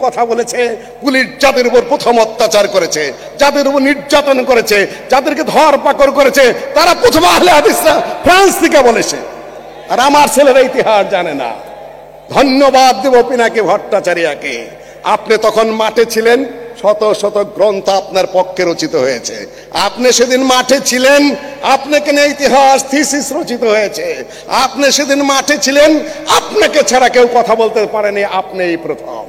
কথা বলেছে, পুলিশ যাদের উপর প্রথম অত্যাচার করেছে, যাদের উপর নির্যাতন করেছে, যাদেরকে ধরপাকড় করেছে, তারা প্রথম আহলে হাদিসরা ফ্রান্স থেকে বলেছে। আর আমার ছেলেরা ইতিহাস জানে না। ধন্যবাদ দেব পিনাকি ভট্টাচার্যকে। আপনি তখন মাঠে ছিলেন, শত শত গ্রন্থ আপনার পক্ষে রচিত হয়েছে। আপনি সেদিন মাঠে ছিলেন, আপনাকে নিয়ে ইতিহাস থিসিস রচিত হয়েছে। আপনি সেদিন মাঠে ছিলেন, আপনাকে ছাড়া কেউ কথা বলতে পারেনি, আপনিই প্রথম।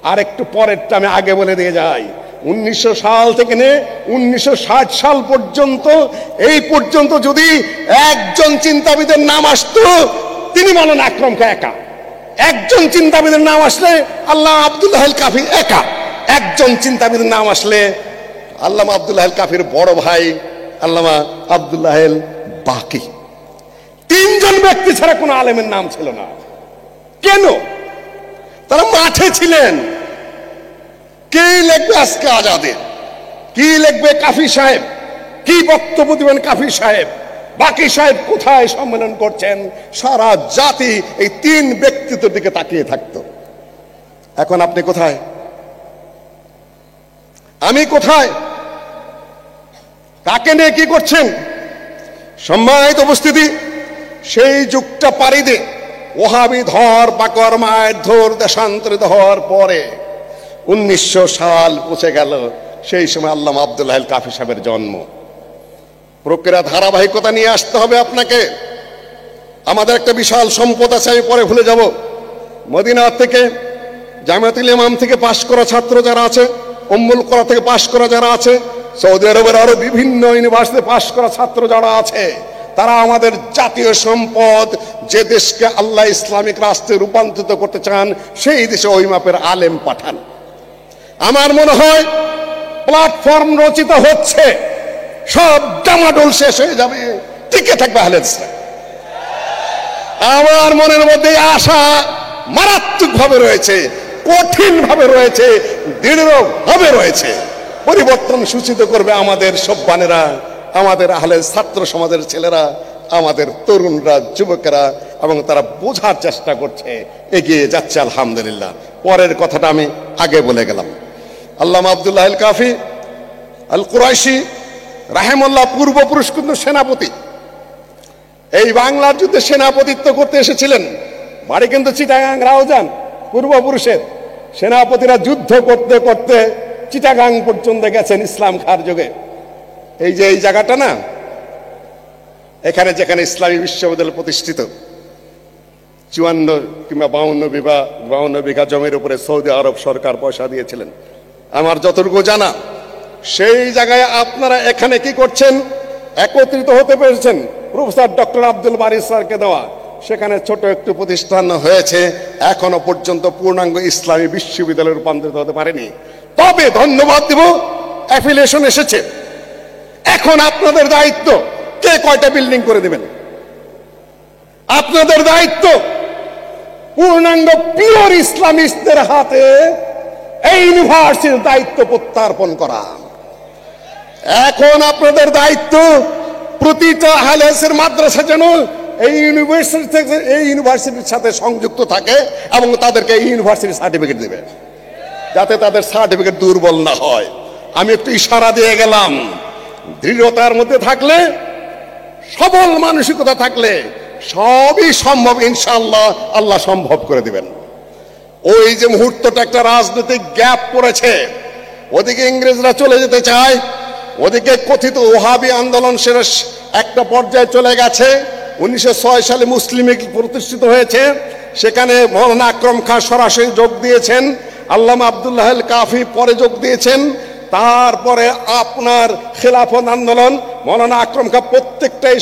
আর একটু পরেরটা আমি আগে বলে দিয়ে যাই। 1900 সাল থেকে নিয়ে 1960 সাল পর্যন্ত, এই পর্যন্ত যদি একজন চিন্তাবিদের নাম আসতো, তিনি মৌলানা আকরম খাঁ একা। একজন চিন্তাবিদের নাম আসলে আল্লামা আব্দুল্লাহ আল কাফি একা। একজন চিন্তাবিদের নাম আসলে আল্লামা আব্দুল্লাহ আল কাফির বড় ভাই আল্লামা আব্দুল্লাহ আল বাকি। তিনজন ব্যক্তি ছাড়া কোনো আলেমের নাম ছিল না। কেন? তারা মাঠে ছিলেন। কি লিখবে আজকে আজাদের? কি লিখবে কাফি সাহেব? কি বক্তব্য দিবেন কাফি সাহেব? বাকি সাহেব কোথায় সম্মেলন করছেন? সারা জাতি এই তিন ব্যক্তিত্বের দিকে তাকিয়ে থাকতো। এখন আপনি কোথায়? আমি কোথায়? কাকে নিয়ে কি করছেন? সম্মানিত উপস্থিতি, সেই যুগটা পাড়ি দিয়ে ওহাবি ধর পাকর মায়ের ধর দেশান্তরিত হওয়ার পরে 1900 সাল পৌঁছে গেল। সেই সময় আল্লামা আব্দুল্লাহ আল কাফি সাহেবের জন্ম। প্রক্রিয়া ধারাবাহিকতা নিয়ে আসতে হবে আপনাকে। আমাদের একটা বিশাল সম্পদ আছে, আমি পরে ভুলে যাব। মদিনা থেকে, জামিয়াতুল ইমাম থেকে পাশ করা ছাত্র যারা আছে, উম্মুল কোরা থেকে পাশ করা যারা আছে, সৌদি আরবের আরো বিভিন্ন ইউনিভার্সিটি পাশ করা ছাত্র যারা আছে, তারা আমাদের জাতীয় সম্পদ। যে দেশকে আল্লাহ ইসলামিক রাষ্ট্রে রূপান্তরিত করতে চান, সেই দেশে ওই মাপের আলেম পাঠান। আমার মনে হয় প্ল্যাটফর্ম রচিত হচ্ছে, সব ডামাডোল শেষ হয়ে যাবে, টিকে থাকবে আহলে হাদিসরা। আমার মনের মধ্যে আশা মারাত্মক ভাবে রয়েছে, কঠিন ভাবে রয়েছে, দৃঢ় ভাবে রয়েছে। পরিবর্তন সূচিত করবে আমাদের সব্বানেরা, আমাদের আহলে ছাত্র সমাজের ছেলেরা, আমাদের তরুণরা, যুবকেরা, এবং তারা বোঝার চেষ্টা করছে, এগিয়ে যাচ্ছে আলহামদুলিল্লাহ। পরের কথাটা আমি আগে বলে গেলাম। আল্লামা আব্দুল্লাহ আল কাফি আল কুরাইশি রাহিমাহুল্লাহ পূর্বপুরুষ কিন্তু সেনাপতি। এই বাংলার যুদ্ধে সেনাপতিত্ব করতে এসেছিলেন। বাড়ি কিন্তু চিটাগাং রাউজান। পূর্বপুরুষের সেনাপতিরা যুদ্ধ করতে করতে চিটাগাং পর্যন্ত গেছেন ইসলাম খার যুগে। এই যে এই জায়গাটা না, এখানে যেখানে ইসলামী বিশ্ববিদ্যালয় প্রতিষ্ঠিত, 54 কিংবা 52 বিঘা জমির উপরে সৌদি আরব সরকার পয়সা দিয়েছিলেন, আমার যতটুকু জানা। সেই জায়গায় আপনারা এখানে কি করছেন? একত্রিত হতে পেরেছেন প্রফেসর ডক্টর আব্দুল বারী স্যারকে দেওয়া। সেখানে ছোট একটু প্রতিষ্ঠান হয়েছে, এখনো পর্যন্ত পূর্ণাঙ্গ ইসলামী বিশ্ববিদ্যালয়ে রূপান্তরিত হতে পারেনি। তবে ধন্যবাদ দিব, অ্যাফিলিয়েশন এসেছে। এখন আপনাদের দায়িত্ব, কে কয়টা বিল্ডিং করে দেবেন। আপনাদের দায়িত্ব পূর্ণাঙ্গ পিওর ইসলামিস্টদের হাতে এই ইউনিভার্সিটির দায়িত্ব প্রত্যার্পণ করা। এখন আপনাদের দায়িত্ব প্রতিটা আহলে হাদিসের মাদ্রাসা যেন এই ইউনিভার্সিটির সাথে সংযুক্ত থাকে এবং তাদেরকে এই ইউনিভার্সিটির সার্টিফিকেট দেবে, যাতে তাদের সার্টিফিকেট দুর্বল না হয়। আমি একটু ইশারা দিয়ে গেলাম। দৃঢ়তার মধ্যে থাকলে, সবল মানসিকতা থাকলে সবই সম্ভব ইনশাআল্লাহ। আল্লাহ সম্ভব করে দিবেন। ওই যে মুহূর্তটা একটা রাজনৈতিক গ্যাপ পড়েছে, ওদিকে ইংরেজরা চলে যেতে চায়, ওদিকে কথিত ওহাবি আন্দোলন সেটা একটা পর্যায়ে চলে গেছে। 1906 সালে মুসলিম লীগ প্রতিষ্ঠিত হয়েছে, সেখানে মৌলানা আকরম খাঁ সরাসরি যোগ দিয়েছেন, আল্লামা আব্দুল্লাহ আল কাফি পরে যোগ দিয়েছেন। তারপরে আপনার খেলাফত আন্দোলন, মৌলানা আকরম খাঁ প্রত্যেকটাই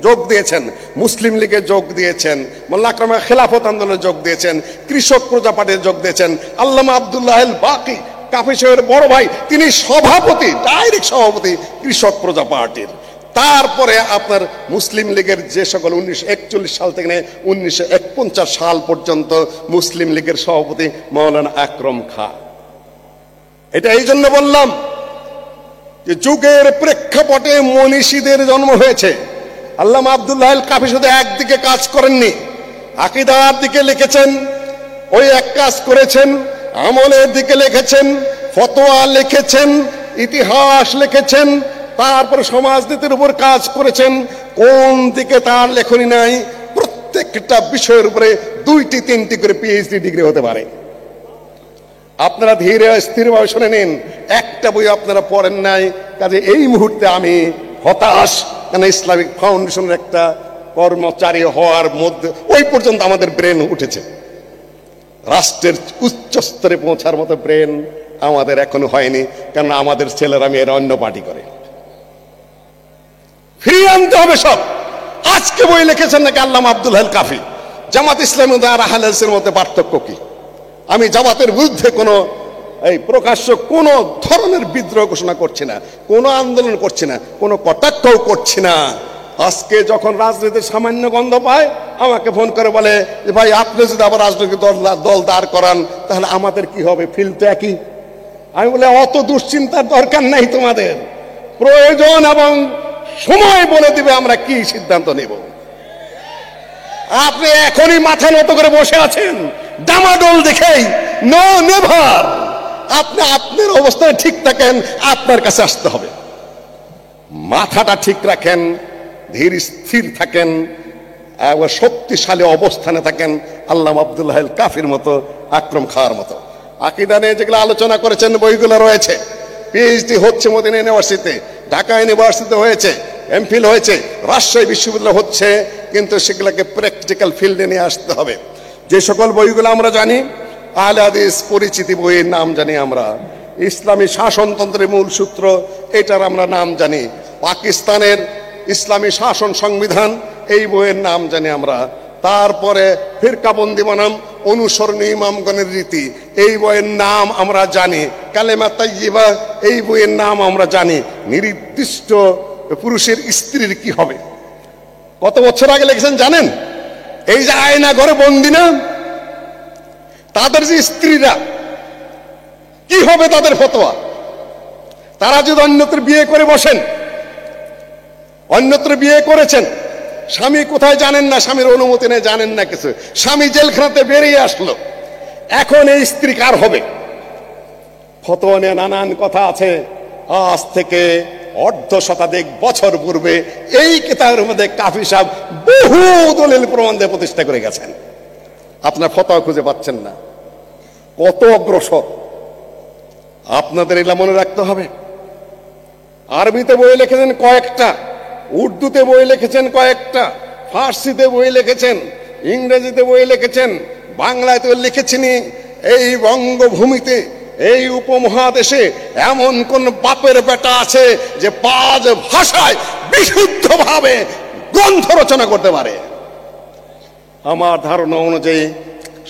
যোগ দিয়েছেন। মুসলিম লীগে যোগ দিয়েছেন, মৌলানা আকরম খাঁ খেলাফত আন্দোলনে যোগ দিয়েছেন, কৃষক প্রজা পার্টিতে যোগ দিয়েছেন। আল্লামা আব্দুল্লাহ আল বাকি কাফি সাহেবের বড় ভাই, তিনি সভাপতি, ডাইরেক্ট সভাপতি কৃষক প্রজা পার্টির। তারপরে আপনার মুসলিম লীগের যে সকল 1941 সাল থেকে 1949 সাল পর্যন্ত মুসলিম লীগের সভাপতি মৌলানা আকরম খাঁ। এটা এই জন্য বললাম যে যুগের প্রেক্ষাপটে মনীষীদের জন্ম হয়েছে। আল্লামা আব্দুল্লাহ আল কাফি শুধু একদিকে কাজ করেননি, আকীদার দিকে লিখেছেন, ওই এক কাজ করেছেন, আমলের দিকে লিখেছেন, ফতোয়া লিখেছেন, ইতিহাস লিখেছেন, তারপরে সমাজনীতির উপর কাজ করেছেন। কোন দিকে তার লেখনী নাই? প্রত্যেকটা বিষয়ের উপরে 2টি 3টি করে পিএইচডি ডিগ্রি হতে পারে। আপনারা ধীরে স্থিরভাবে শুনে নিন, একটা বই আপনারা পড়েন নাই, কাজে এই মুহূর্তে আমি হতাশ। কেন ইসলামিক ফাউন্ডেশনের একটা কর্মচারী হওয়ার মধ্যে ওই পর্যন্ত আমাদের ব্রেন উঠেছে, রাষ্ট্রের উচ্চ স্তরে পৌঁছার মতো ব্রেন আমাদের এখনো হয়নি, কারণ আমাদের ছেলেরা মেয়েরা অন্য পার্টি করে। ফিরিয়ে আনতে হবে সব। আজকে বই লিখেছেন নাকি আল্লামা আব্দুল হাল কাফি। জামাত ইসলামী আর আহলে হাদিসের মধ্যে পার্থক্য কি? আমি জামাতের বিরুদ্ধে কোনো প্রকাশ্য কোন ধরনের বিদ্রোহ ঘোষণা করছি না, কোনো আন্দোলন করছি না, কোনো কটাক্ষও করছি না। আজকে যখন রাজনীতির সামান্য গন্ধ পায় আমাকে ফোন করে বলে যে ভাই আপনি যদি আবার রাজনৈতিক দল দাঁড় করান তাহলে আমাদের কি হবে? ফিল তো একই। আমি বলে অত দুশ্চিন্তার দরকার নাই তোমাদের, প্রয়োজন এবং সময় বলে দিবে আমরা কি সিদ্ধান্ত নেব। আপনি এখনই মাথা নত করে বসে আছেন ডামাডোল দেখেই। No never. আপনি আপনার অবস্থায় ঠিক থাকেন, আপনার কাছে আসতে হবে। মাথাটা ঠিক রাখেন, ধীর স্থির থাকেন, শক্তিশালী অবস্থানে থাকেন, আল্লামা আব্দুল হাল কাফির মতো, আকরম খাওয়ার মতো। আকীদা নিয়ে যেগুলো আলোচনা করেছেন বইগুলো রয়েছে। পিএইচডি হচ্ছে মদিনা ইউনিভার্সিটিতে, ঢাকা ইউনিভার্সিটিতে হয়েছে, এমফিল হয়েছে, রাজশাহী বিশ্ববিদ্যালয় হচ্ছে, কিন্তু সেগুলোকে প্র্যাকটিক্যাল ফিল্ডে নিয়ে আসতে হবে। যে সকল বইগুলো আমরা জানি, আহলে হাদিস পরিচিতি বইয়ের নাম জানি আমরা, ইসলামী শাসনতন্ত্রের মূল সূত্র এটার আমরা নাম জানি, পাকিস্তানের ইসলামী শাসন সংবিধান এই বইয়ের নাম জানি আমরা, তারপরে ফিরকাবন্দি বনাম অনুসরণীয় ইমামগণের রীতি এই বইয়ের নাম আমরা জানি, কালেমা তাইয়্যিবা এই বইয়ের নাম আমরা জানি। নির্দিষ্ট পুরুষের স্ত্রীর কি হবে কত বছর আগে লিখেছেন জানেন? এই যে আয়না ঘরে বন্দি না, তাদের যে স্ত্রীরা কি হবে তাদের ফতোয়া। তারা যদি অন্যত্র বিয়ে করে বসেন, অন্যত্র বিয়ে করেছেন, স্বামী কোথায় জানেন না, স্বামীর অনুমতি নেই, জানেন না কিছু, স্বামী জেলখানাতে বেরিয়ে আসলো, এখন এই স্ত্রী কার হবে? ফতোয়া নিয়ে নানান কথা আছে। আজ থেকে অর্ধ শতাধিক বছর পূর্বে এই কিতাবের মধ্যে কাফি সাহেব বহু দলিল প্রমাণ দিয়ে প্রতিষ্ঠা করে গেছেন। আপনার ফতোয়া খুঁজে পাচ্ছেন না, কত অগ্রসর। আপনাদের এগুলা মনে রাখতে হবে। আরবিতে বই লিখেছেন কয়েকটা, উর্দুতে বই লিখেছেন কয়েকটা, ফার্সিতে বই লিখেছেন, ইংরেজিতে বই লিখেছেন, বাংলায় তো লিখেছেনই। এই বঙ্গভূমিতে, এই উপমহাদেশে এমন কোন বাপের বেটা আছে যে 5 ভাষায় বিশুদ্ধভাবে গ্রন্থ রচনা করতে পারে? আমার ধারণা অনুযায়ী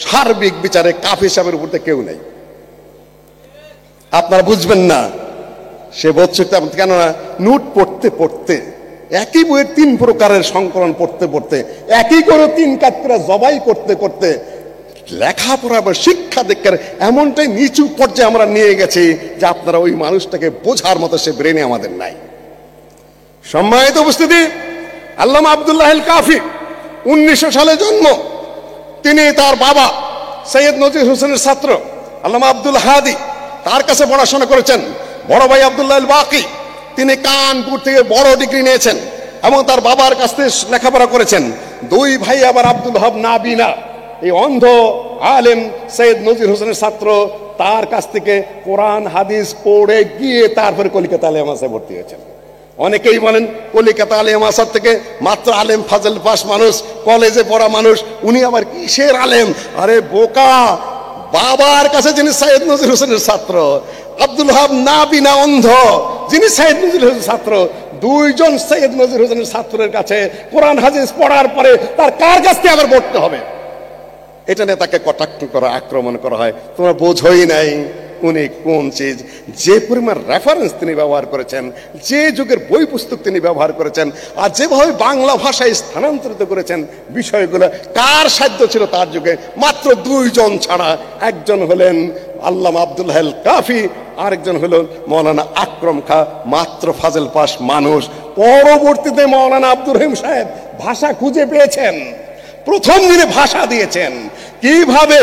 সার্বিক বিচারে কাফি সাহেবের উপর কেউ নেই। আপনারা বুঝবেন না, সে বলছে কেননা নোট পড়তে পড়তে, একই বইয়ের 3 প্রকারের সংকলন পড়তে পড়তে, একই করে 3 কাতরা জবাই করতে করতে লেখাপড়া বা শিক্ষা দীক্ষার এমনটাই নিচু পর্যায়ে আমরা নিয়ে গেছি যে আপনারা ওই মানুষটাকে বোঝার মতো সে ব্রেনে আমাদের নাই। সম্মানিত উপস্থিতি, আল্লামা আব্দুল্লাহ আল কাফি 1900 সালে জন্ম। তিনি তার বাবা সৈয়দ নজির হোসেনের ছাত্র আল্লামা আব্দুল হাদি, তার কাছে পড়াশোনা করেছেন। বড় ভাই আব্দুল্লাহ আল বাকি, তিনি কানপুর থেকে বড় ডিগ্রি নিয়েছেন এবং তার বাবার কাছ থেকে লেখাপড়া করেছেন। 2 ভাই আবার আব্দুল হাব নাবিনা, এই অন্ধ আলেম সৈয়দ নজির হোসেনের ছাত্র, তার কাছ থেকে কোরআন হাদিস পড়ে গিয়ে তারপরে কলিকাতা আলেম মাদ্রাসায় ভর্তি হয়েছেন। অনেকেই বলেন কলিকাতা আলেম মাদ্রাসা থেকে মাত্র আলেম ফাজল পাস মানুষ, কলেজে পড়া মানুষ, উনি আবার কিসের আলেম? আরে বোকা, বাবার কাছে যিনি সৈয়দ নজির হোসেনের ছাত্র, আব্দুল হাব নাবিনা অন্ধ যিনি সৈয়দ নজির হোসেনের ছাত্র, 2 জন সৈয়দ নজির হোসেনের ছাত্রের কাছে কোরআন হাদিস পড়ার পরে তার কার কাছ থেকে আবার পড়তে হবে? এটা নিয়ে তাকে কটাক্ষ করা, আক্রমণ করা হয়। তোমরা বোঝোই নাই উনি কোন চিজ। যে পরিমাণ রেফারেন্স তিনি ব্যবহার করেছেন, যে যুগের বই পুস্তক তিনি ব্যবহার করেছেন, আর যেভাবে বাংলা ভাষায় স্থানান্তরিত করেছেন বিষয়গুলো, কার সাধ্য ছিল তার যুগে? মাত্র 2 জন ছাড়া। একজন হলেন আল্লামা আব্দুল্লাহ আল কাফি, আরেকজন হলেন মৌলানা আকরম খা, মাত্র ফাজল পাস মানুষ। পরবর্তীতে মৌলানা আব্দুর রহিম সাহেব ভাষা খুঁজে পেয়েছেন, প্রথম দিনে ভাষা দিয়েছেন, কিভাবে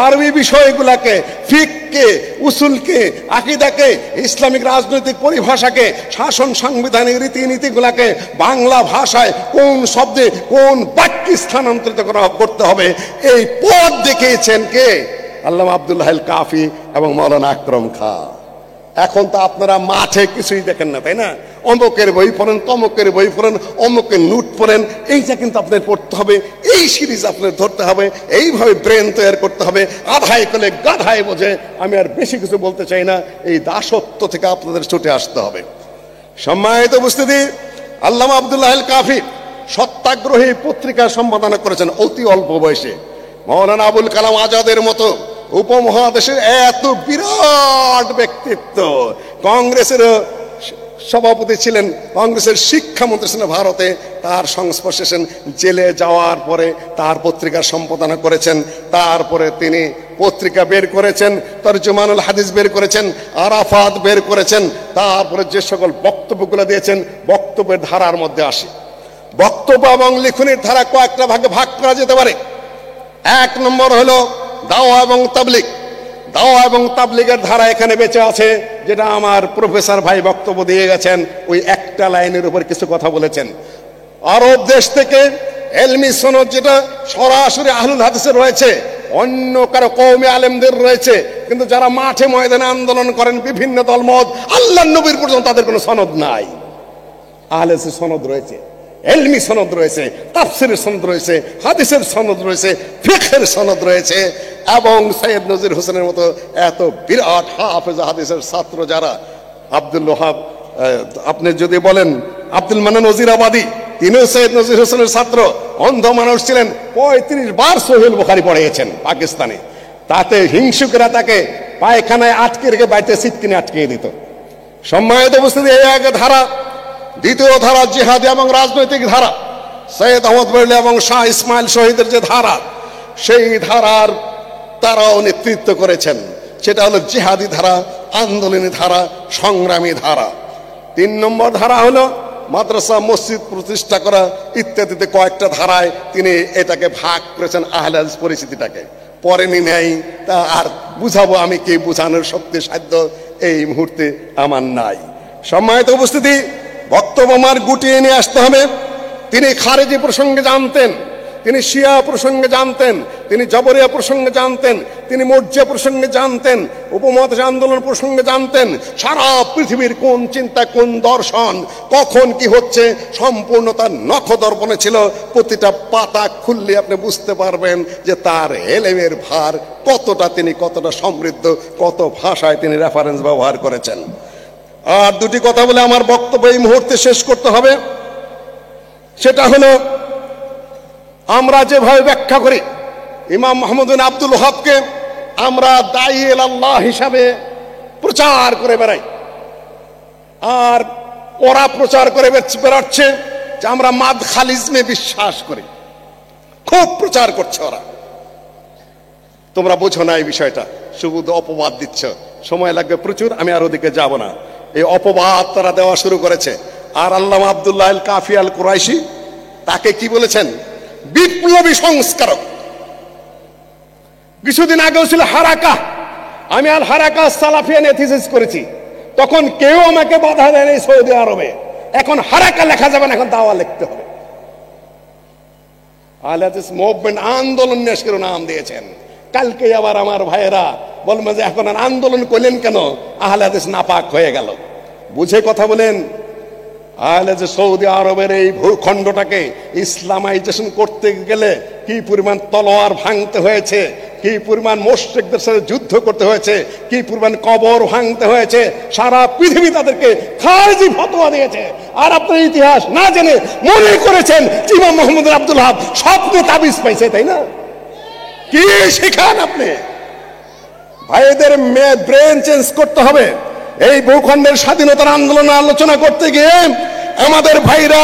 আরবি বিষয়গুলাকে, ফিককে, উসুলকে, আকীদাকে, ইসলামিক রাজনৈতিক পরিভাষাকে, শাসন সাংবিধানিক রীতিনীতিগুলাকে বাংলা ভাষায় কোন শব্দে কোন বাক্যে স্থানান্তরিত করতে হবে, এই পথ দেখিয়েছেন কে? আল্লামা আব্দুল্লাহ আল কাফি এবং মাওলানা আকরম খাঁ। এখন তো আপনারা মাঠে কিছুই দেখেন না, তাই না? অমুকের বই পড়েন, তমুকের বই পড়েন, অমুকের নোট পড়েন, এইটা কিন্তু আপনার পড়তে হবে, এই সিরিজ আপনার ধরতে হবে, এইভাবে ব্রেন তৈরি করতে হবে। আধায় কলে গাধায় বোঝে। আমি আর বেশি কিছু বলতে চাই না, এই দাসত্ব থেকে আপনাদের ছুটে আসতে হবে। সম্মানিত উপস্থিতি, আল্লামা আব্দুল্লাহ আল কাফি সত্যাগ্রহী পত্রিকা সম্পাদনা করেছেন অতি অল্প বয়সে। মাওলানা আবুল কালাম আজাদের মতো উপমহাদেশের এত বিরাট ব্যক্তিত্ব, কংগ্রেসের সভাপতি ছিলেন, কংগ্রেসের শিক্ষামন্ত্রী ছিলেন ভারতে, তার সংস্পর্শে জেলে যাওয়ার পরে তার পত্রিকা সম্পাদনা করেছেন। তারপরে তিনি পত্রিকা বের করেছেন, তরজমানুল হাদিস বের করেছেন, আরাফাত বের করেছেন। তারপরে যে সকল বক্তব্যগুলো দিয়েছেন, বক্তব্যের ধারার মধ্যে আসে। বক্তব্য এবং লিখনের ধারা কয়েকটা ভাগে ভাগ করা যেতে পারে। এক নম্বর হলো দাওয়া এবং তাবলীগ। দাওয়া এবং তাবলীগের ধারা এখানে বেঁচে আছে, যেটা আমার প্রফেসর ভাই বক্তব্য দিয়ে গেছেন, ওই একটা লাইনের উপর কিছু কথা বলেছেন। আরব দেশ থেকে এলমি সনদ যেটা সরাসরি আহলুল হাদিসের রয়েছে, অন্য কারো কওমি আলেমদের রয়েছে, কিন্তু যারা মাঠে ময়দানে আন্দোলন করেন বিভিন্ন দলমত, আল্লাহর নবীর পর্যন্ত তাদের কোনো সনদ নাই। আহলে হাদিসের সনদ রয়েছে, এলমি সনদ রয়েছে, তাফসিরের সনদ রয়েছে, হাদিসের সনদ রয়েছে, ফিকহের সনদ রয়েছে। এবং সৈয়দ নজির হোসেনের মতো এত বিরাট হাফেজ হাদিসের ছাত্র যারা, আব্দুল ওহাব, আপনি যদি বলেন আব্দুল মান্নান নজিরাবাদী, তিনিও সৈয়দ নজির হোসেনের ছাত্র, অন্ধ মানুষ ছিলেন, 35 বার সহিহুল বুখারী পড়িয়েছেন পাকিস্তানে। তাতে হিংসুকেরা তাকে পায়খানায় আটকে রেখে বাড়িতে সিটকিনে আটকে দিত। সম্মানিত উপস্থিতি, এই এক ধারা। দ্বিতীয় ধারা জিহাদি এবং রাজনৈতিক ধারা, সৈয়দ আহমদ বরেলভী এবং শাহ ইসমাইল শহীদের যে ধারা, সেই ধারার তারাও নেতৃত্ব করেছেন। সেটা হলো জিহাদি ধারা, আন্দোলনী ধারা, সংগ্রামী ধারা। 3 নম্বর ধারা হলো মাদ্রাসা মসজিদ প্রতিষ্ঠা করা ইত্যাদিতে কয়েকটা ধারায় তিনি এটাকে ভাগ করেছেন আহলে হাদিস পরিস্থিতিটাকে। পরেনি নেই, তা আর বুঝাবো আমি কি, বুঝানোর শক্তি সাধ্য এই মুহূর্তে আমার নাই। সম্মানিত উপস্থিতি, বক্তব্য আমার গুটিয়ে নিয়ে আসতে হবে। তিনি খারেজি প্রসঙ্গে জানতেন, তিনি শিয়া প্রসঙ্গে জানতেন, তিনি জবরিয়া প্রসঙ্গে জানতেন, তিনি মর্জিয়া প্রসঙ্গে জানতেন, উপমহাদেশ আন্দোলন প্রসঙ্গে জানতেন। সারা পৃথিবীর কোন চিন্তা, কোন দর্শন, কখন কি হচ্ছে, সম্পূর্ণ তার নখদর্পণে ছিল। প্রতিটা পাতা খুললে আপনি বুঝতে পারবেন যে তার এলেমের ভার কতটা, তিনি কতটা সমৃদ্ধ, কত ভাষায় তিনি রেফারেন্স ব্যবহার করেছেন। আর দুটি কথা বলে আমার বক্তব্য এই মুহূর্তে শেষ করতে হবে। সেটা হলো, আমরা যেভাবে ব্যাখ্যা করি ইমাম মুহাম্মদ বিন আব্দুল ওয়াহাবকে, আমরা দাঈ ইলাল্লাহ হিসাবে প্রচার করে বেড়াই, আর ওরা প্রচার করে বেড়াচ্ছে যে আমরা মাদখালিজমে বিশ্বাস করি। খুব প্রচার করছে ওরা। তোমরা বোঝো না এই বিষয়টা, শুধু অপবাদ দিচ্ছ, সময় লাগবে প্রচুর, আমি আর ওদিকে যাব না। এই অপবাদ তারা দেওয়া শুরু করেছে। আর আল্লামা আব্দুল্লাহ আল কাফি আল কুরাইশি, তাকে কি বলেছেন? বিপ্লবী সংস্কারক। কিছুদিন আগেও ছিল হারাকা। আমি আল হারাকা সালাফিয়া নিয়ে থিসিস করেছি, তখন কেউ আমাকে বাধা দেয় নাই সৌদি আরবে। এখন হারাকা লেখা যাবে না, এখন দাওয়া লিখতে হবে। আহলে হাদিস মুভমেন্ট আন্দোলন নিয়ে নাম দিয়েছেন। কালকে আবার আমার ভাইয়েরা বলবে যে এখন আর আন্দোলন করলেন কেন, আহলে হাদিস নাপাক হয়ে গেল। বুঝে কথা বলেন। আহলে যে সৌদি আরবের এই ভূখণ্ডটাকে ইসলামাইজেশন করতে গেলে কি পরিমাণ তলোয়ার ভাঙতে হয়েছে, কি পরিমাণ মুশরিকদের সাথে যুদ্ধ করতে হয়েছে, কি পরিমাণ কবর ভাঙতে হয়েছে, সারা পৃথিবী তাদেরকে খারিজি ফতোয়া দিয়েছে। আর আপনার ইতিহাস না জেনে মনে করেছেন ইমাম মুহাম্মদ বিন আব্দুল ওয়াহাব স্বপ্নে তাবিজ পাইছে, তাই না? কি শেখান আপনি? ভাইদের ব্রেন চেঞ্জ করতে হবে। এই ভূখণ্ডের স্বাধীনতার আন্দোলন আলোচনা করতে গিয়ে আমাদের ভাইরা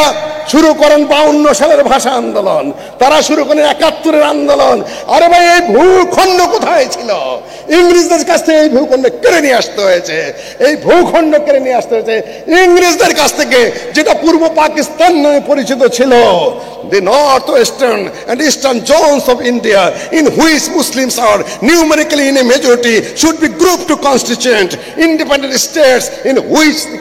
শুরু করেন 52 সালের ভাষা আন্দোলন, তারা শুরু করেন 71-এর আন্দোলন। আরে ভাই, এই ভূখণ্ড কোথায় ছিল? ইংরেজদের কাছ থেকে এই ভূখণ্ড কেড়ে নিয়ে আসতে হয়েছে, এই ভূখণ্ড কেড়ে নিয়ে আসতে হয়েছে ইংরেজদের কাছ থেকে, যেটা পূর্ব পাকিস্তান নামে পরিচিত ছিল। The northwestern and eastern zones of India, in which Muslims are numerically in a majority, should be grouped to constituent independent states, in which the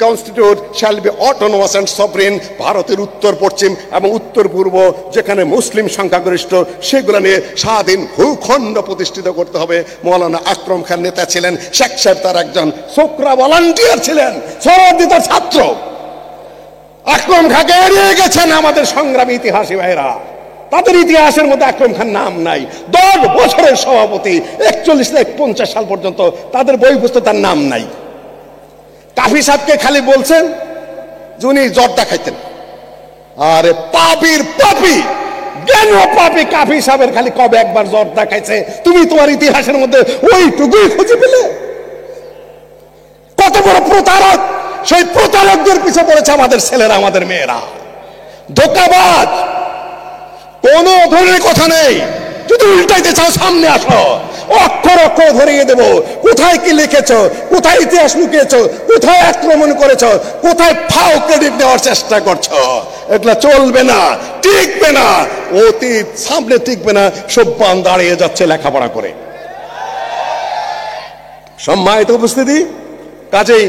constitute shall be autonomous and sovereign. ভারতের উত্তর পশ্চিম এবং উত্তর পূর্ব যেখানে মুসলিম সংখ্যাগরিষ্ঠ, সেগুলো নিয়ে স্বাধীন ভূখণ্ড প্রতিষ্ঠিত করতে হবে। মৌলানা আকরম খান নেতা ছিলেন, শেখ সাহেব তার একজন ছোকরা ভলান্টিয়ার ছিলেন, সরদি তার ছাত্র। আকরম খানকে এড়িয়ে গেছেন আমাদের সংগ্রামী ইতিহাসী ভাইরা, তাদের ইতিহাসের মধ্যে আকরম খান নাম নাই। 10 বছরের সভাপতি, 41 থেকে 50 সাল পর্যন্ত তাদের বই পুস্তক তার নাম নাই। কাফি সাহেবকে খালি বলছেন যে উনি জর্দা খাইতেন। আরে পাপির পাপি, জ্ঞান পাপি কাফি সাহেবের খালি কবে একবার জর্দা খাইছে তুমি তোমার ইতিহাসের মধ্যে ওইটুকুই খুঁজে পেলে? কত বড় প্রতারক! সেই প্রতারকদের পিছে পড়েছে আমাদের ছেলেরা, আমাদের মেয়েরা। ধোঁকাবাজ, কোন ধরনের কথা নেই। যদি উল্টাইতে চাও সামনে আসো, অক্ষর অক্ষর ধরিয়ে দেব। কোথায় কি লিখেছ, কোথায় ইতিহাস লুকিয়েছ, কোথায় আক্রমণ করেছ, কোথায় ফাও ক্রেডিট নেওয়ার চেষ্টা করছো, এগুলা চলবে না, টিকবে না। অতীত সামনে টিকবে না, সব্বান দাঁড়িয়ে যাচ্ছে লেখাপড়া করে। সম্মানিত উপস্থিতি, কাজেই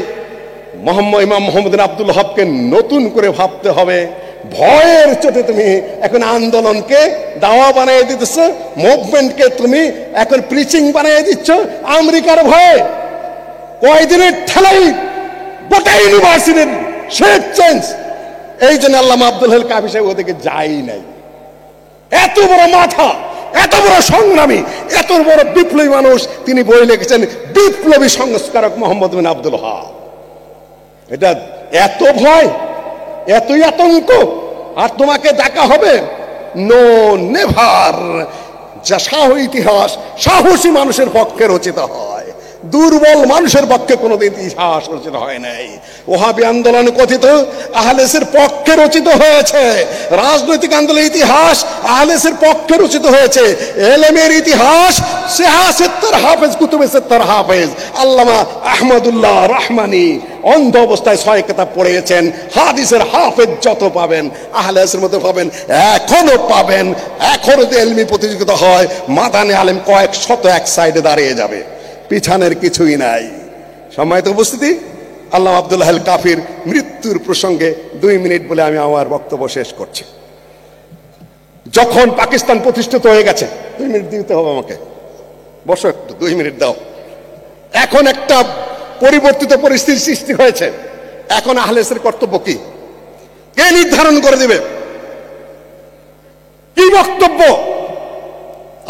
ইমাম মোহাম্মদ আব্দুল হককে নতুন করে ভাবতে হবে। ভয়ের চোটে তুমি এখন আন্দোলনকে দাওয়া বানিয়ে দিতেছ, মুভমেন্টকে তুমি এখন প্রিচিং বানিয়ে দিচ্ছ আমেরিকার ভয়ে। কয়দিনের ঠেলাই গোটা ইউনিভার্সিটির শেপ চেঞ্জ। এই জন্য আল্লামা আব্দুল হক কাফি সাহেব ওদিকে যাই নাই। এত বড় মাথা, এত বড় সংগ্রামী, এত বড় বিপ্লবী মানুষ, তিনি বই লিখেছেন বিপ্লবী সংস্কারক মোহাম্মদ বিন আব্দুল হক। এটা এত ভয়, এতই আতঙ্ক, আর তোমাকে ডাকা হবে? No, never. যা ইতিহাস সাহসী মানুষের পক্ষে রচিত হয়, দুর্বল মানুষের পক্ষে কোনোদিন ইতিহাস রচিত হয় নাই। ওহাবী আন্দোলন কথিত আহলেসের পক্ষে রচিত হয়েছে। রাজনৈতিক আন্দোলনের ইতিহাস আহলেসের পক্ষে রচিত হয়েছে। এলেমের ইতিহাস সিহাসেত্তর হাফেজ, কুতুবে সিত্তর হাফেজ আল্লামা আহমদুল্লাহ রহমানী অন্ধ অবস্থায় 6 কিতাব পড়িয়েছেন। হাদিসের হাফেজ যত পাবেন আহলেসের মধ্যে পাবেন, এখনো পাবেন। এখনো যদি এলমি প্রতিযোগিতা হয়, মাদানী আলেম কয়েক শত এক সাইডে দাঁড়িয়ে যাবে, পিছনের কিছুই নাই। সম্মানিত উপস্থিতি, আল্লামা আব্দুল হক কাফির মৃত্যুর প্রসঙ্গে 2 মিনিট বলে আমি আমার বক্তব্য শেষ করছি। যখন পাকিস্তান প্রতিষ্ঠিত হয়ে গেছে, 2 মিনিট দিতে হবে আমাকে, বসো একটু, 2 মিনিট দাও। এখন একটা পরিবর্তিত পরিস্থিতি সৃষ্টি হয়েছে। এখন আহলেসের কর্তব্য কি, কে নির্ধারণ করে দিবে? কি বক্তব্য?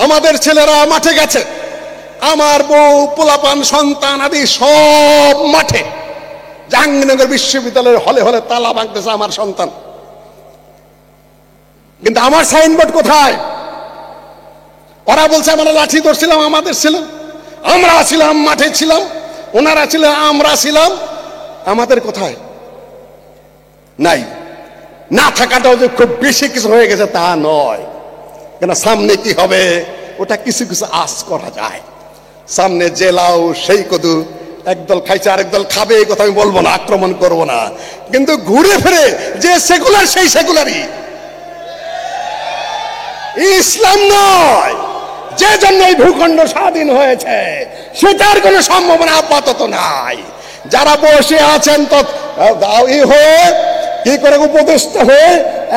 আমাদের ছেলেরা মাঠে গেছে, আমার বউ, পোলাপান, সন্তান আদি সব মাঠে। জাহাঙ্গীরনগর বিশ্ববিদ্যালয়ের হলে হলে তালা ভাঙতেছে আমার সন্তান, কিন্তু আমার সাইনবোর্ড কোথায়? ওরা বলছে আমরা লাঠি ধরছিলাম, আমাদের ছিল, আমরা ছিলাম, মাঠে ছিলাম, ওনারা ছিল, আমরা ছিলাম, আমাদের কোথায়? নাই। না থাকাটাও যে খুব বেশি কিছু হয়ে গেছে তা নয়, কেন সামনে কি হবে ওটা কিছু কিছু আশ করা যায়। সামনে যে লাউ সেই কদু, একদল খাইছে আরেক দল খাবে, এই কথা আমি বলবো না, আক্রমণ করব না, কিন্তু ঘুরে ফিরে যে সেকুলার সেই সেকুলারই, ইসলাম নয়। যে জন্য এই ভূখণ্ড স্বাধীন হয়েছে সেটার কোনো সম্ভাবনা আপাতত নাই। যারা বসে আছেন তো হয়ে কি করে উপদেষ্টা হয়ে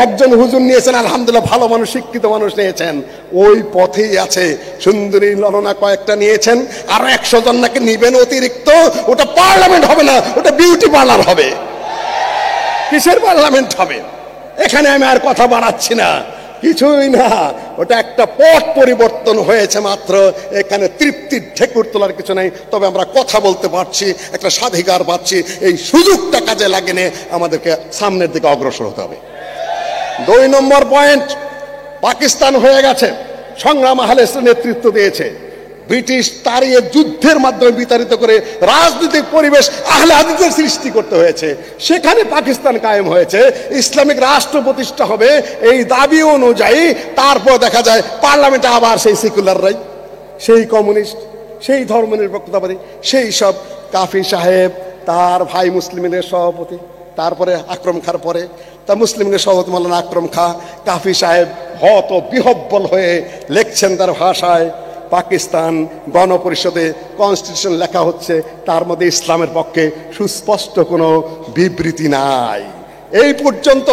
একজন হুজুর নিয়েছেন, আলহামদুলিল্লাহ ভালো মানুষ, শিক্ষিত মানুষ নিয়েছেন, ওই পথেই আছে। সুন্দরী ললনা কয়েকটা নিয়েছেন, আর 100 জন নাকি নিবেন অতিরিক্ত। ওটা পার্লামেন্ট হবে না, ওটা বিউটি পার্লার হবে। কিসের পার্লামেন্ট হবে? এখানে আমি আর কথা বাড়াচ্ছি না, কিছুই না, ওটা একটা পথ পরিবর্তন হয়েছে মাত্র। এখানে তৃপ্তির ঠেকুর তোলার কিছু নেই, তবে আমরা কথা বলতে পারছি, একটা স্বাধিকার পাচ্ছি। এই সুযোগটা কাজে লাগিয়ে আমাদেরকে সামনের দিকে অগ্রসর হতে হবে। 2 নম্বর পয়েন্ট, পাকিস্তান হয়ে গেছে, সংগ্রাম আহলেস নেতৃত্ব দিয়েছে। ব্রিটিশ তাড়িয়ে যুদ্ধের মাধ্যমে বিতাড়িত করে রাজনৈতিক পরিবেশ আহলে হাদিসের সৃষ্টি করতে হয়েছে। সেখানে পাকিস্তান কায়েম হয়েছে, ইসলামিক রাষ্ট্র প্রতিষ্ঠা হবে এই দাবি অনুযায়ী। তারপর দেখা যায় পার্লামেন্টে আবার সেই সেকুলাররাই, সেই কমিউনিস্ট, সেই ধর্মনিরপেক্ষতাবাদী, সেই সব কাফি সাহেব, তার ভাই মুসলিম লীগের সভাপতি, তারপরে আকরম খার পরে তা মুসলিম লীগের সভাপতি মৌলানা আকরম খা, কাফি সাহেব হত বিহব্বল হয়ে লিখছেন তার ভাষায়, পাকিস্তান গণপরিষদে কনস্টিটিউশন লেখা হচ্ছে, তার মধ্যে ইসলামের পক্ষে সুস্পষ্ট কোনো বিবৃতি নাই। এই পর্যন্ত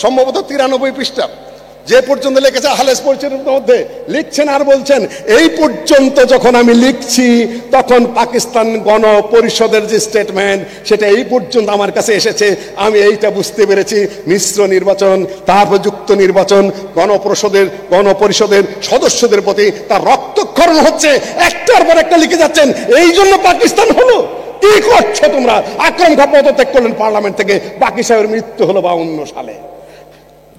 সম্ভবত 93 পৃষ্ঠা যে পর্যন্ত লিখেছে আহলেস পরিচয়ের মধ্যে লিখছেন আর বলছেন, এই পর্যন্ত যখন আমি লিখছি তখন পাকিস্তান গণপরিষদের যে স্টেটমেন্ট সেটা এই পর্যন্ত আমার কাছে এসেছে, আমি এইটা বুঝতে পেরেছি মিশ্র নির্বাচন, তারপর যুক্ত নির্বাচন, গণপরিষদের সদস্যদের প্রতি তার রক্তক্ষরণ হচ্ছে, একটার পর একটা লিখে যাচ্ছেন, এই জন্য পাকিস্তান হলো। কি করছো তোমরা? আকরম খা পদত্যাগ করলেন পার্লামেন্ট থেকে, বাকি সাহেবের মৃত্যু হলো 52 সালে।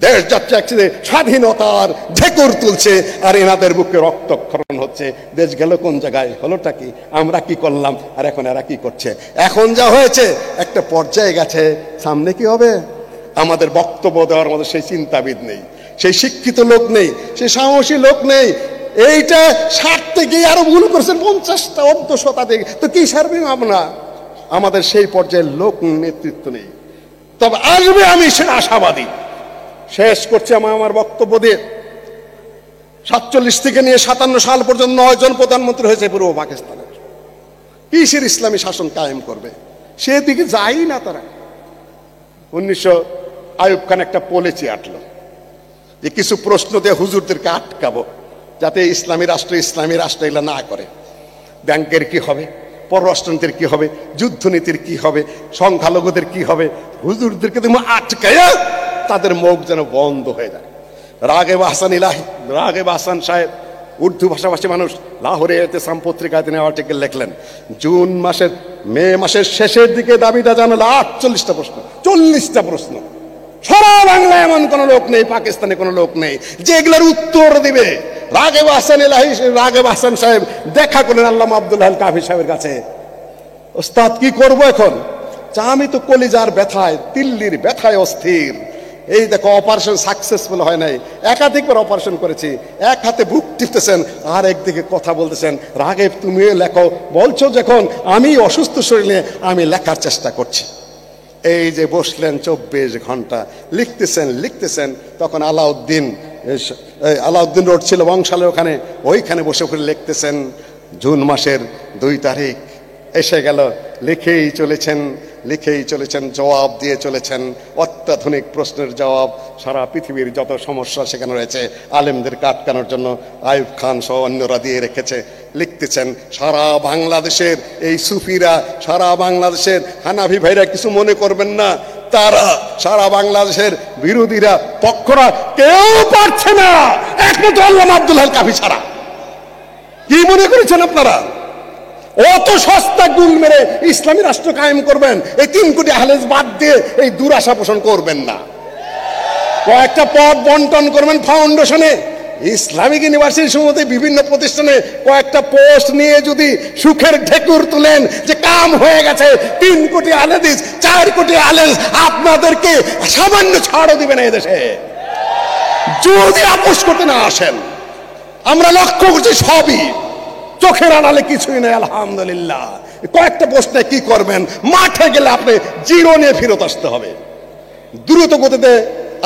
দেশ যাচ্ছে একসাথে স্বাধীনতার ঢেকুর তুলছে, আর এনাদের বুকে রক্তক্ষরণ হচ্ছে। দেশ গেল কোন জায়গায়? হলোটা কি? আমরা কি করলাম আর এখন এরা কি করছে? এখন যা হয়েছে একটা পর্যায়ে গেছে, সামনে কি হবে? আমাদের বক্তব্য দেওয়ার মতো সেই চিন্তাবিদ নেই, সেই শিক্ষিত লোক নেই, সেই সাহসী লোক নেই। এইটা সারতে গিয়ে আরো ভুল করছেন 50টা 100 শতাধিক, তো কি সারবেন আমরা? আমাদের সেই পর্যায়ের লোক নেতৃত্ব নেই, তবে আসবে, আমি সেটা আশাবাদী। শেষ করছি আমার বক্তব্য দিয়ে, 47 থেকে নিয়ে 57 সাল পর্যন্ত 9 জন প্রধানমন্ত্রী হয়েছে পূর্ব পাকিস্তানের। কিসের ইসলামী শাসন কায়েম করবে? সেদিকে যাই না তারা। 1900 আইয়ুব খান একটা পলিসি আটলো যে কিছু প্রশ্ন দিয়ে হুজুরদেরকে আটকাবো, যাতে ইসলামী রাষ্ট্র এগুলো না করে। ব্যাংকের কি হবে, পররাষ্ট্রনীতির কি হবে, যুদ্ধনীতির কি হবে, সংখ্যালঘুদের কি হবে, হুজুরদেরকে তুমি আটকায়া তাদের মুখ যেন বন্ধ হয়ে যায়। রাগেব হাসান সাহেব উর্দু ভাষাভাষী মানুষ, লাহোরে এতেসাম পত্রিকায় তিনি আর্টিকেল লিখলেন, মে মাসের শেষের দিকে দাবিটা জানালো 48টা প্রশ্ন, 40টা প্রশ্ন। সারা বাংলায় এমন কোন লোক নেই, পাকিস্তানে কোনো লোক নেই যে এগুলোর উত্তর দিবে। রাগেব হাসান সাহেব দেখা করলেন আল্লামা আব্দুল হাল কাফি সাহেবের কাছে, ওস্তাদ কি করব এখন? আমি তো কলিজার ব্যথায়, দিল্লির ব্যথায় অস্থির। এই দেখো অপারেশন সাকসেসফুল হয় নাই, একাধিকবার অপারেশন করেছি। এক হাতে বুক টিপতেছেন আর একদিকে কথা বলতেছেন, রাগেব তুমিও লেখো, বলছো যখন আমি অসুস্থ শরীরে আমি লেখার চেষ্টা করছি। এই যে বসলেন 24 ঘন্টা লিখতেছেন। তখন আলাউদ্দিন রোড ছিল বংশালে, ওইখানে বসে পড়ে লিখতেছেন। জুন মাসের 2 তারিখ এসে গেল, লিখেই চলেছেন, জবাব দিয়ে চলেছেন, অত্যাধুনিক প্রশ্নের জবাব। সারা পৃথিবীর যত সমস্যা সেখানে রয়েছে আলেমদের আটকানোর জন্য আইয়ুব খান সহ অন্যরা দিয়ে রেখেছে। লিখতেছেন সারা বাংলাদেশের এই সুফিরা, সারা বাংলাদেশের হানাফি ভাইরা কিছু মনে করবেন না, তারা সারা বাংলাদেশের বিরোধীরা পক্ষরা কেউ পারছে না একমাত্র আল্লামা আব্দুল হাল কাফি ছাড়া। কি মনে করেছেন আপনারা? অত সস্তা গুল মেরে ইসলামী রাষ্ট্র কায়েম করবেন? এই 3 কোটি আহলেস বাদ দিয়ে এই দুরাশা পোষণ করবেন না। কয়েকটা পদ বন্টন করবেন ফাউন্ডেশনে, ইসলামিক ইউনিভার্সিটির সময় বিভিন্ন প্রতিষ্ঠানে কয়েকটা পোস্ট নিয়ে যদি সুখের ঢেকুর তুলেন যে কাম হয়ে গেছে, 3 কোটি আহলেদিস, 4 কোটি আহলেস, আপনাদেরকে সামান্য ছাড়ও দিবে না এদেশে যদি আপোষ করতে না আসেন। আমরা লক্ষ্য করছি সবই, চোখের আড়ালে কিছুই নেই আলহামদুলিল্লাহ। কয়েকটা প্রশ্নে কি করবেন? মাঠে গেলে আপনি জিরো নিয়ে ফেরত আসতে হবে। দ্রুত গতিতে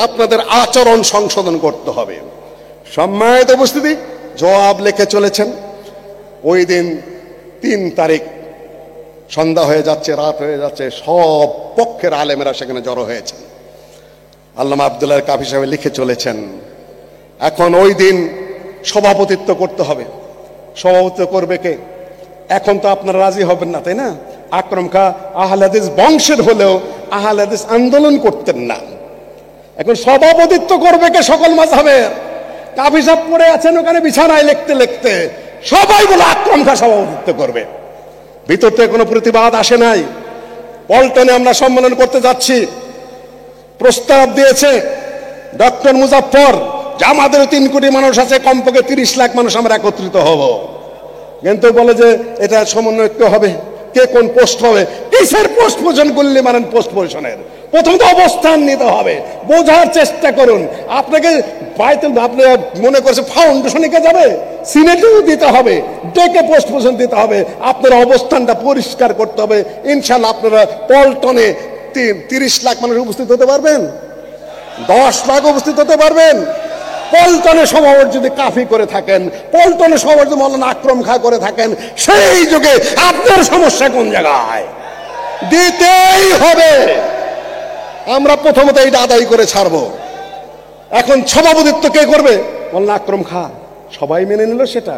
আপনাদের আচরণ সংশোধন করতে হবে। সম্মানিত উপস্থিতি, জবাব লিখে চলেছেন। ওই দিন 3 তারিখ সন্ধ্যা হয়ে যাচ্ছে, রাত হয়ে যাচ্ছে, সব পক্ষের আলেমেরা সেখানে জড়ো হয়েছে। আল্লামা আব্দুল হাল কাফি সাহেব লিখে চলেছেন। এখন ওই দিন সভাপতিত্ব করতে হবে। সভাপতিত্ব করবে কে? এখন তো আপনারা রাজি হবেন না, তাই না? আকরম খা আহলে হাদিস বংশের হলেও আহলে হাদিস আন্দোলন করতেন না। এখন সভাপতিত্ব করবে কে? সকল মাযহাবের কাফি সাহেব পড়ে আছেন ওখানে বিছানায় লিখতে সবাই বলে আকরম খা সভাপতিত্ব করবে। ভিতর থেকে কোনো প্রতিবাদ আসে নাই। পল্টনে আমরা সম্মেলন করতে যাচ্ছি, প্রস্তাব দিয়েছে ডক্টর মুজাফফর যে আমাদের 3 কোটি মানুষ আছে, কমপক্ষে 30 লাখ মানুষ আমরা একত্রিত হব। কিন্তু বলে যে এটা সমন্বয় হবে, কে কোন পোস্ট হবে। কিসের পোস্ট পজিশন করলে মানেন? পোস্ট পজিশনের প্রথম তো অবস্থান নিতে হবে, বোঝার চেষ্টা করুন। আপনাকে আপনি মনে করছে ফাউন্ডেশনে যাবে, সিনেটেও দিতে হবে, ডেকে পোস্ট পর্যন্ত দিতে হবে। আপনার অবস্থানটা পরিষ্কার করতে হবে। ইনশাল্লাহ আপনারা পল্টনে 30 লাখ মানুষ উপস্থিত হতে পারবেন, 10 লাখ উপস্থিত হতে পারবেন। পল্টনে সমাবেশ যদি কাফি করে থাকেন, পল্টনে সমাবেশ যদি মৌলানা আকরম খাঁ করে থাকেন, সেই যুগে আপনার সমস্যা কোন জায়গায়? দিতেই হবে। আমরা প্রথমত এইটা আদায় করে ছাড়বো। এখন সভাপতিত্ব কে করবে? মৌলানা আকরম খাঁ। সবাই মেনে নিল সেটা।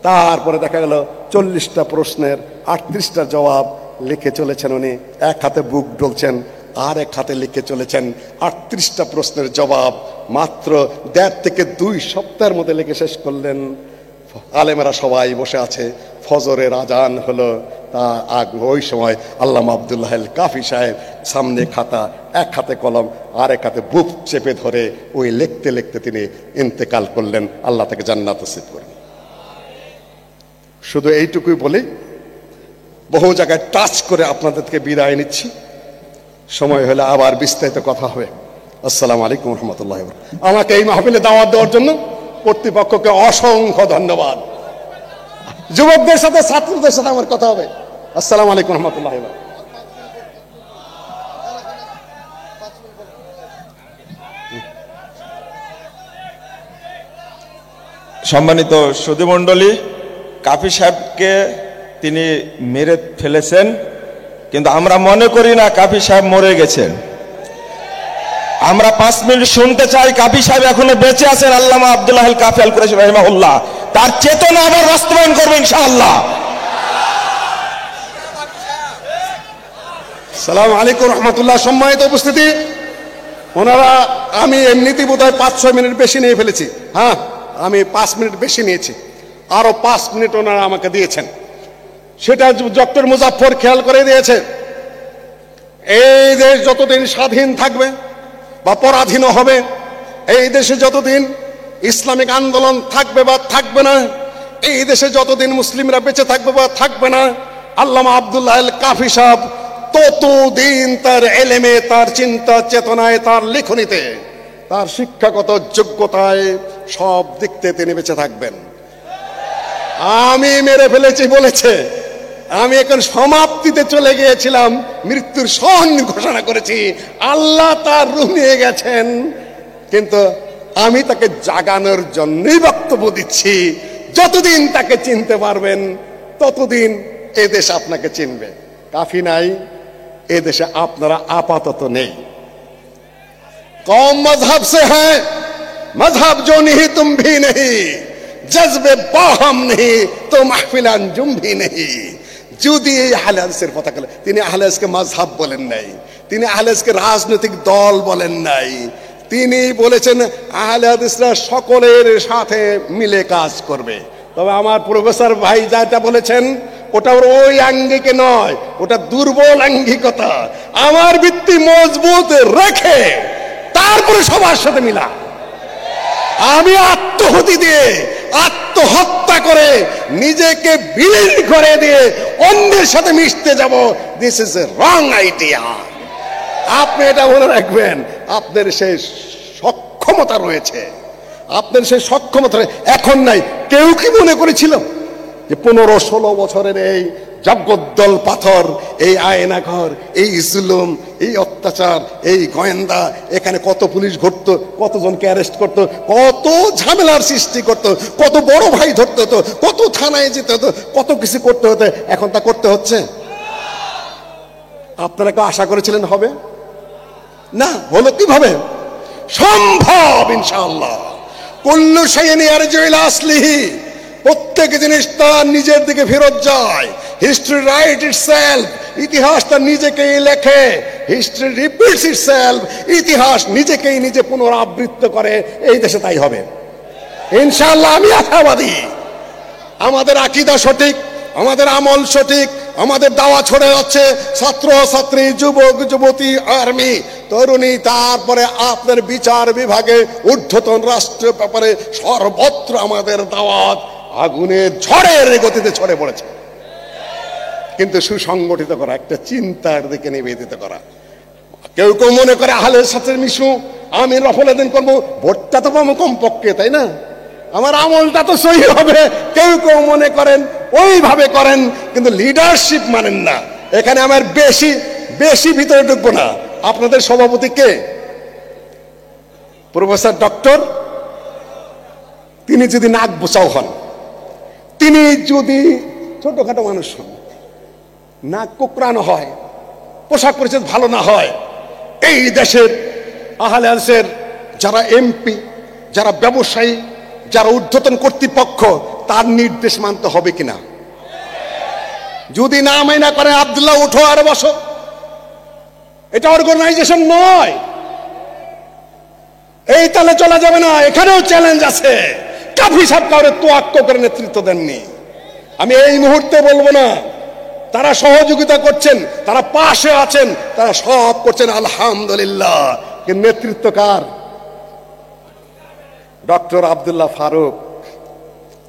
তারপরে দেখা গেল 40টা প্রশ্নের 38টা জবাব লিখে চলেছেন উনি। এক হাতে বুক ডলছেন, আর এক হাতে লিখে চলেছেন। 38টা প্রশ্নের জবাব মাত্র 1.5 থেকে 2 সপ্তাহের মধ্যে লিখে শেষ করলেন। আলেমেরা সবাই বসে আছে, ফজরের আজান হলো। ওই সময় আল্লামা আব্দুল্লাহ আল কাফি সাহেব সামনে খাতা, এক হাতে কলম, আর এক হাতে বুক চেপে ধরে ওই লিখতে লিখতে তিনি ইন্তেকাল করলেন। আল্লাহ তাকে জান্নাত নসিব করেন। শুধু এইটুকুই বলি, বহু জায়গায় টাচ করে আপনাদেরকে বিদায় নিচ্ছি। সময় হলে আবার বিস্তারিত কথা হবে। আসসালামু আলাইকুম রহমতুল্লাহ। আমাকে এই মাহফিলে দাওয়াত দেওয়ার জন্য কর্তৃপক্ষকে অসংখ্য ধন্যবাদ। যুবকদের সাথে, ছাত্রদের সাথে আমার কথা হবে। আসসালামু আলাইকুম রহমতুল্লাহ। সম্মানিত সুধীমণ্ডলী, কাফি সাহেবকে তিনি মেরে ফেলেছেন, কিন্তু আমরা মনে করি না কাফি সাহেব মরে গেছেন। আমরা 5 মিনিট শুনতে চাই, কাফি সাহেব এখনো বেঁচে আছেন। আল্লামা আব্দুল্লাহ আল কাফি আল কুরাইশি রাহিমাহুল্লাহ তার চেতনা আবার বাস্তবায়ন করবে ইনশাআল্লাহ। আসসালামু আলাইকুম রহমতুল্লাহ। সম্মানিত উপস্থিতি, ওনারা, আমি এমনিতেই বোধহয় 5-6 মিনিট বেশি নিয়ে ফেলেছি। হ্যাঁ, আমি 5 মিনিট বেশি নিয়েছি। আরো 5 মিনিট ওনারা আমাকে দিয়েছেন। সেটা ডক্টর মুজাফফর খেয়াল করে দিয়েছে। এই দেশ যতদিন স্বাধীন থাকবে বা পরাধীন হবে, এই দেশে যতদিন ইসলামিক আন্দোলন থাকবে বা থাকবে না, এই দেশে যতদিন মুসলিমরা বেঁচে থাকবে বা থাকবে না, আল্লামা আব্দুল্লাহ আল কাফি সাহেব ততদিন তার এলেমে, তার চিন্তা চেতনায়, তার লেখনীতে, তার শিক্ষাগত যোগ্যতায় সব দিক থেকে তিনি বেঁচে থাকবেন। আমি মেরে ফেলেছি বলেছে, আমি এখন সমাপ্তিতে চলে গিয়েছিলাম, মৃত্যুর সন ঘোষণা করেছি। আল্লাহ তার রূহ নিয়ে গেছেন, কিন্তু আমি তাকে জাগানোর জন্যই বক্তব্য দিচ্ছি। যতদিন তাকে চিনতে পারবেন ততদিন এদেশ আপনাকে চিনবে। কাফি নাই, এদেশে আপনারা আপাতত নেই। কম মজহব সে হ্যাঁ, মজহব जो नहीं तुम भी नहीं, जज्बे बाहम नहीं तो महफिल अंजुम भी नहीं। যদি এই আহলে হাদিসের কথা বলে, তিনি আহলে হাদিসকে মাযহাব বলেন নাই, তিনি আহলে হাদিসকে রাজনৈতিক দল বলেন নাই। তিনি বলেছেন আহলে হাদিসরা সকলের সাথে মিলে কাজ করবে। তবে আমার প্রফেসর ভাই যেটা বলেছেন ওটা ওই আঙ্গিকে নয়, ওটা দুর্বল আঙ্গিকতা। আমার ভিত্তি মজবুত রেখে তারপরে সবার সাথে মিলা। আমি আত্মহতি দিয়ে, আত্মহত্যা করে, নিজেকে বিলীন করে দিয়ে অন্যের সাথে মিশতে যাব, this is a wrong idea. আপনি এটা মনে রাখবেন। আপনার সেই সক্ষমতা রয়েছে, আপনার সেই সক্ষমতা এখন নাই। কেউ কি মনে করেছিল যে 15-16 বছরের এই জগদ্দল পাথর, এই আয়নাঘর, এই জুলুম, এই অত্যাচার, এই গোয়েন্দা, এখানে কত পুলিশ ঘটতো, কতজনকে অ্যারেস্ট করতো, কত ঝামেলার সৃষ্টি করতো, কত বড় ভাই ধরতে হতো, কত থানায় যেতে হতো, কত কিছু করতে হতো, এখন তা করতে হচ্ছে? আপনারা কেউ আশা করেছিলেন হবে না? হলো কিভাবে? সম্ভব ইনশাআল্লাহ। কুল্লু শাইইন ইয়ারজিউ ইলা আসলিহি, প্রত্যেক জিনিস তার নিজের দিকে ফেরত যায়। হিস্ট্রি রাইট ইটসেলফ, ইতিহাস তার নিজেকেই লেখে। হিস্ট্রি রিপিটস ইটসেলফ, ইতিহাস নিজেকেই নিজে পুনরাবৃত্ত করে। এই দেশে তাই হবে ইনশাআল্লাহ। আমি আশাবাদী। আমাদের আকীদা সঠিক, আমাদের আমল সঠিক, আমাদের দাওয়া ছড়ে যাচ্ছে। ছাত্র ছাত্রী, যুবক যুবতী, আর্মি, তরুণী, তারপরে আপনার বিচার বিভাগে, ঊর্ধ্বতন রাষ্ট্রীয় ব্যাপারে সর্বত্র আমাদের দাওয়াত আগুনের ঝড়ের গতিতে ছড়ে পড়েছে। কিন্তু সুসংগঠিত করা, একটা চিন্তার দিকে নিবেদিত করা। কেউ কেউ মনে করে আহলের সাথে মিশু, আমি রফলেদিন করবো, ভোটটা তো পাবো কমপক্ষে, তাই না? আমার আমলটা তো সহি হবে। কেউ কেউ মনে করেন, ওইভাবে করেন, কিন্তু লিডারশিপ মানেন না। এখানে আমার বেশি বেশি ভিতরে ঢুকবো না। আপনাদের সভাপতি কে? Professor doctor. তিনি যদি নাক বোচাও হন, তিনি যদি ছোটখাটো মানুষ হন, নাক কোকড়ানো হয়, পোশাক পরিচ্ছদ ভালো না হয়, এই দেশের আহলে হাদিসের যারা এমপি, যারা ব্যবসায়ী, যারা ঊর্ধ্বতন কর্তৃপক্ষ, তার নির্দেশ মানতে হবে কিনা? যদি না মাইনা করে, আব্দুল্লাহ উঠো আর বসো, এটা অর্গানাইজেশন নয়। এই তালে চলা যাবে না। এখানেও চ্যালেঞ্জ আছে। কাফি সাহেব কাউরে তোয়াক্ক করে নেতৃত্ব দেননি। আমি এই মুহূর্তে বলবো না, তারা সহযোগিতা করছেন, তারা পাশে আছেন, তারা সব করছেন, আলহামদুলিল্লাহ। কিন্তু নেতৃত্ব কার? ডক্টর আব্দুল্লাহ ফারুক।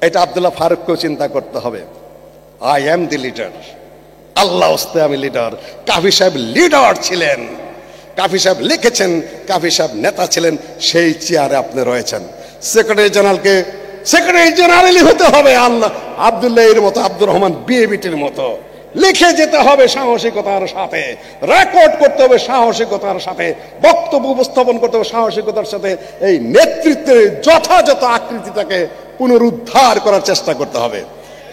এটা আব্দুল্লাহ ফারুককেও চিন্তা করতে হবে। আই এম দি লিডার, আল্লাহ হস্তে আমি লিডার। কাফি সাহেব লিডার ছিলেন, কাফি সাহেব লিখেছেন, কাফি সাহেব নেতা ছিলেন, সেই চেয়ারে আপনি রয়েছেন। সেক্রেটারি জেনারেলকে সেক্রেটারি জেনারেলই হতে হবে। আল্লাহ আব্দুল্লাহ এর মতো, আব্দুর রহমান বিএবিটির মতো লিখে যেতে হবে সাহসিকতার সাথে, রেকর্ড করতে হবে সাহসিকতার সাথে, বক্তব্য উপস্থাপন করতে হবে সাহসিকতার সাথে। এই নেতৃত্বের যথাযথ আকৃতিটাকে পুনরুদ্ধার করার চেষ্টা করতে হবে।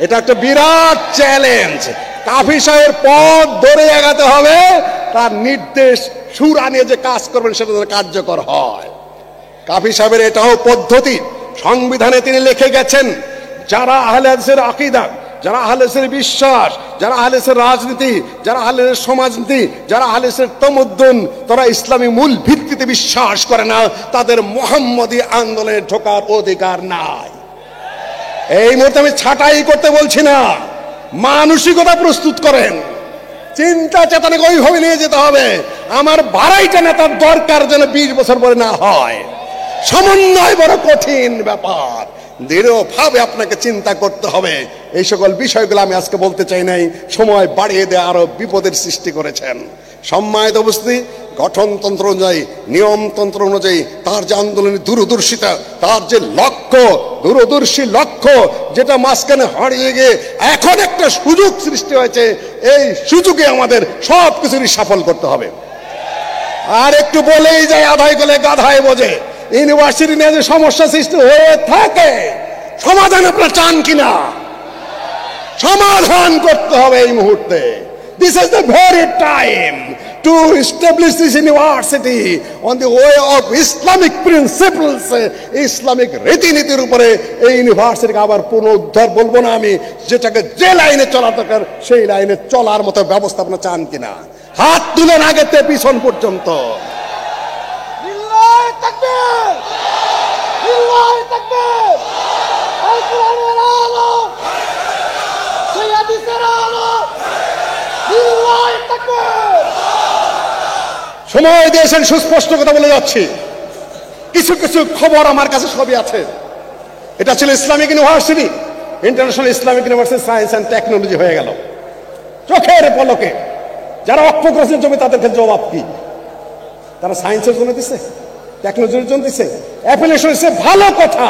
এটা একটা বিরাট চ্যালেঞ্জ। কাফি সাহেবের পথ ধরে এগাতে হবে, তার নির্দেশ সুর আনিয়ে যে কাজ করবেন সেটা যেন কার্যকর হয়। কাফি সাহেবের এটাও পদ্ধতি। সংবিধানে তিনি লিখে গেছেন, যারা আহলে হাদিসের আকীদা, যারা আহলে হাদিসের বিশ্বাস, যারা আহলে হাদিসের রাজনীতি, যারা আহলে হাদিসের সমাজনীতি, যারা আহলে হাদিসের তামাদ্দুন, তারা ইসলামী মূল ভিত্তিতে বিশ্বাস করে না, তাদের মুহাম্মদী আন্দোলনে ঢোকার অধিকার নাই। এই মুহূর্তে আমি ছাঁটাই করতে বলছি না, মানসিকতা প্রস্তুত করেন, চিন্তা চেতনাকে ওইভাবে নিয়ে যেতে হবে। আমার বাড়াইটা নেতার দরকার যেন 20 বছর পরে না হয়। সমন্বয় বড় কঠিন ব্যাপার, দৃঢ়ভাবে আপনাকে চিন্তা করতে হবে। এই সকল বিষয়গুলো আমি আজকে বলতে চাই নাই, সময় বাড়িয়ে দিয়ে আরো বিপদের সৃষ্টি করেছেন। সম্মানিত উপস্থিতি, গঠনতন্ত্র অনুযায়ী, নিয়মতন্ত্র অনুযায়ী তার যে আন্দোলনের দূরদর্শিতা, তার যে লক্ষ্য, দূরদর্শী লক্ষ্য, যেটা মাঝখানে হারিয়ে গিয়ে এখন একটা সুযোগ সৃষ্টি হয়েছে, এই সুযোগে আমাদের সব কিছুরই সফল করতে হবে। আর একটু বলেই যায়, আধাই গলে গাধায় বোঝে। ইউনিভার্সিটি নিয়ে যে সমস্যা সৃষ্টি হয়ে থাকে, সমাধান আপনারা চান কিনা? সমাধান করতে হবে এই মুহূর্তে। This is the very time to establish this university on the way of Islamic principles, Islamic রীতিনীতির উপরে এই ইউনিভার্সিটিকে আবার পুনরুদ্ধার বলবো না আমি, যেটাকে যে লাইনে চলা দরকার সেই লাইনে চলার মতো ব্যবস্থা আপনারা চান কিনা? হাত তুলেন আগেতে পিছন পর্যন্ত। সময় দিয়েছেন, সুস্পষ্ট কথা বলে যাচ্ছি। কিছু কিছু খবর আমার কাছে সবই আছে। এটা ছিল Islamic university, international Islamic university science and technology হয়ে গেল চোখের পলকে। যারা অক্ষগ্রস্তের জমি তাদেরকে জবাব কি? তারা সায়েন্সের জন্য দিচ্ছে, টেকনোলজির জন্য দিচ্ছে, অ্যাপ্লিকেশন দিচ্ছে, ভালো কথা।